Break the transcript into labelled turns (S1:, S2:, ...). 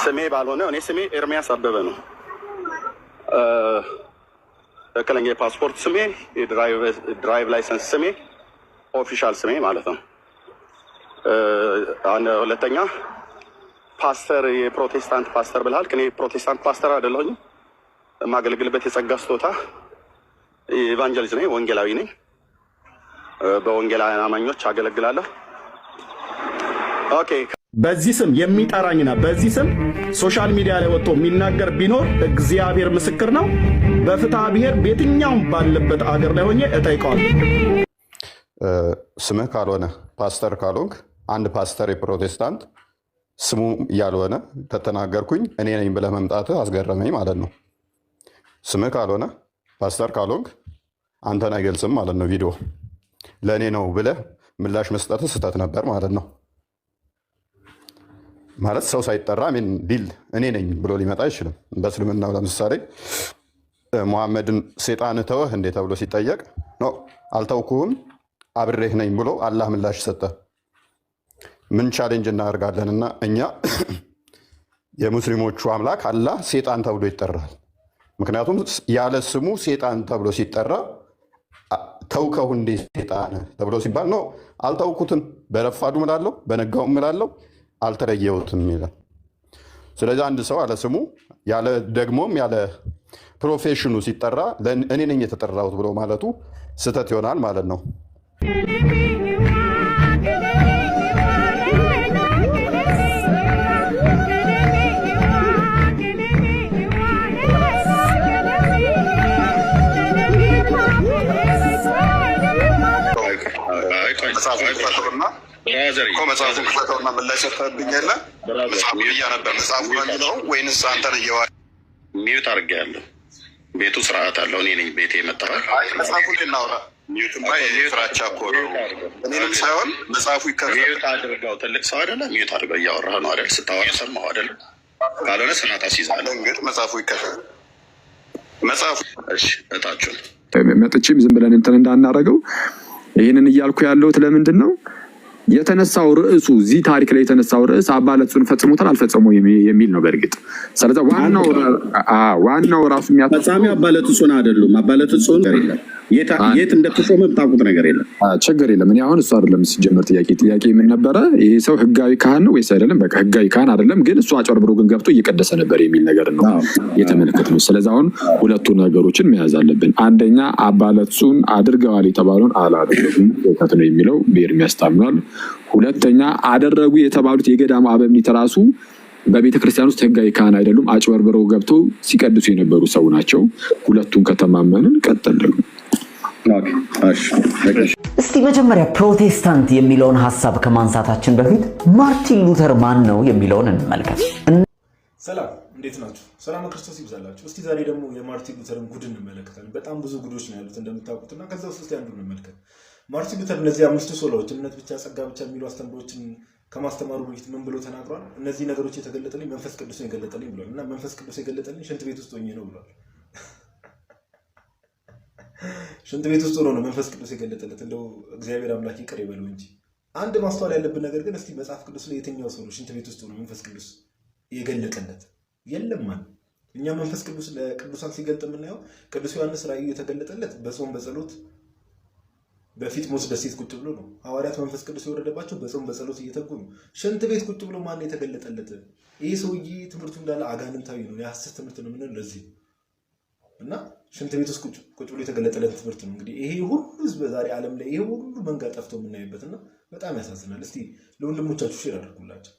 S1: ስሜ ባልሆነ እኔ ስሜ ኤርሚያስ አበበ ነው። ትክክለኛ የፓስፖርት ስሜ፣ የድራይቭ ላይሰንስ ስሜ፣ ኦፊሻል ስሜ ማለት ነው። ሁለተኛ ፓስተር፣ የፕሮቴስታንት ፓስተር ብልሃል። እኔ ፕሮቴስታንት ፓስተር አይደለሁኝ። የማገለግልበት የጸጋ ስጦታ ኢቫንጀሊስት ነኝ፣ ወንጌላዊ ነኝ። በወንጌላውያን አማኞች አገለግላለሁ። ኦኬ። በዚህ ስም የሚጠራኝና በዚህ ስም ሶሻል ሚዲያ ላይ ወጥቶ የሚናገር ቢኖር እግዚአብሔር ምስክር ነው፣ በፍትሐ ብሔር በየትኛውም ባለበት አገር ላይ ሆኜ እጠይቀዋለሁ።
S2: ስምህ ካልሆነ ፓስተር ካልሆንክ አንድ ፓስተር የፕሮቴስታንት ስሙ ያልሆነ ከተናገርኩኝ እኔ ነኝ ብለህ መምጣትህ አስገረመኝ ማለት ነው። ስምህ ካልሆነ ፓስተር ካልሆንክ አንተን አይገልጽም ማለት ነው። ቪዲዮ ለእኔ ነው ብለህ ምላሽ መስጠትህ ስህተት ነበር ማለት ነው። ማለት ሰው ሳይጠራ ዲል እኔ ነኝ ብሎ ሊመጣ አይችልም። በእስልምናው ለምሳሌ ሙሐመድን ሴጣን ተወህ እንዴ ተብሎ ሲጠየቅ ኖ አልተውኩህም አብሬህ ነኝ ብሎ አላህ ምላሽ ሰጠ። ምን ቻሌንጅ እናደርጋለንና እኛ የሙስሊሞቹ አምላክ አላህ ሴጣን ተብሎ ይጠራል። ምክንያቱም ያለ ስሙ ሴጣን ተብሎ ሲጠራ ተውከው እንዴ ሴጣን ተብሎ ሲባል ነው አልተውኩትም፣ በረፋዱ ምላለው በነጋው ምላለው አልተለየሁትም ይላል። ስለዚህ አንድ ሰው ያለ ስሙ ያለ ደግሞም ያለ ፕሮፌሽኑ ሲጠራ እኔ ነኝ የተጠራሁት ብሎ ማለቱ ስህተት ይሆናል ማለት ነው። መጽሐፉን ክፈተውና ምላሽ ሰጥተህብኝ የለ መጽሐፉ እያነበብህ መጽሐፉ ነው ወይንስ አንተን እየዋል ሚዩት አድርጌያለሁ። ቤቱ ስርዓት አለው። እኔ ነኝ ቤቴ የመጣሁት። መጽሐፉን ልናውራ ፍራቻ እኮ ነው። እኔንም ሳይሆን መጽሐፉ ይከፈል። ሚዩት አድርገው። ትልቅ ሰው አይደለ? ሚዩት አድርገው። እያወራህ ነው አይደል? ስታወራ ሰማሁ አይደለ? ካልሆነ ስናት አስይዛለሁ። እንግዲህ መጽሐፉ ይከፈል። መጽሐፉ እሺ፣ እታችሁን
S3: መጥቼም ዝም ብለን እንትን እንዳናረገው ይህንን እያልኩ ያለሁት ለምንድን ነው የተነሳው ርዕሱ እዚህ ታሪክ ላይ የተነሳው ርዕስ አባ ለትጹን ፈጽሞታል አልፈጸመው የሚል ነው። በእርግጥ ስለዚህ ዋናው ራሱ
S1: ፈጻሚ አባ ለትጹን አይደሉም። አባ ለትጹን የት እንደተሾመ ብታውቁት ነገር የለም።
S3: ችግር የለም። እኔ አሁን እሱ አይደለም ሲጀመር ጥያቄ ምን ነበረ? ይሄ ሰው ህጋዊ ካህን ነው ወይስ አይደለም? በቃ ህጋዊ ካህን አይደለም፣ ግን እሱ አጨርብሮ ግን ገብቶ እየቀደሰ ነበር የሚል ነገር ነው የተመለከትነው። ስለዚህ አሁን ሁለቱ ነገሮችን መያዝ አለብን። አንደኛ አባ ለትጹን አድርገዋል የተባለውን አላደረጉም ነው የሚለው በኤርሚያስ ታምኗል። ሁለተኛ አደረጉ የተባሉት የገዳሙ አበምኔት ራሱ በቤተ ክርስቲያን ውስጥ ህጋዊ ካህን አይደሉም፣ አጭበርብረው ገብተው ሲቀድሱ የነበሩ ሰው ናቸው። ሁለቱን ከተማመንን ቀጥል ደግሞ
S4: እስቲ መጀመሪያ ፕሮቴስታንት የሚለውን ሐሳብ ከማንሳታችን በፊት ማርቲን ሉተር ማን ነው የሚለውን እንመልከት።
S5: ሰላም፣ እንዴት ናችሁ? ሰላም ክርስቶስ ይብዛላችሁ። እስቲ ዛሬ ደግሞ የማርቲን ሉተርን ጉድ እንመለከታለን። በጣም ብዙ ጉዶች ነው ያሉት እንደምታውቁትና ከዛ ውስጥ አንዱን እንመልከት። ማርቲን ሉተር እነዚህ አምስቱ ሶላዎች እምነት ብቻ፣ ጸጋ ብቻ የሚሉ አስተምሮችን ከማስተማሩ በፊት ምን ብሎ ተናግሯል? እነዚህ ነገሮች የተገለጠልኝ መንፈስ ቅዱስ ነው የገለጠልኝ ብሏል። እና መንፈስ ቅዱስ የገለጠልኝ ሽንት ቤት ውስጥ ሆኜ ነው ብሏል። ሽንት ቤት ውስጥ ሆኖ ነው መንፈስ ቅዱስ የገለጠለት። እንደው እግዚአብሔር አምላክ ይቅር ይበለው እንጂ አንድ ማስተዋል ያለብን ነገር ግን እስቲ መጽሐፍ ቅዱስ ላይ የትኛው ሰው ነው ሽንት ቤት ውስጥ ሆኖ መንፈስ ቅዱስ የገለጠለት? የለም ማለት እኛ መንፈስ ቅዱስ ለቅዱሳን ሲገልጥ የምናየው ቅዱስ ዮሐንስ ራእዩ የተገለጠለት በጾም በጸሎት በፊት ሞስ ደሴት ቁጭ ብሎ ነው። ሐዋርያት መንፈስ ቅዱስ የወረደባቸው በጾም በጸሎት እየተጉ ነው። ሽንት ቤት ቁጭ ብሎ ማን የተገለጠለት? ይሄ ሰውዬ ትምህርቱ እንዳለ አጋንንታዊ ነው፣ የሐሰት ትምህርት ነው። ምን ለዚህ እና ሽንት ቤት ውስጥ ቁጭ ብሎ የተገለጠለት ትምህርት ነው። እንግዲህ ይሄ ሁሉ ህዝብ ዛሬ ዓለም ላይ ይሄ ሁሉ መንጋ ጠፍቶ የምናይበትና በጣም ያሳዝናል። እስቲ ለወንድሞቻችሁ ሼር አድርጉላቸው።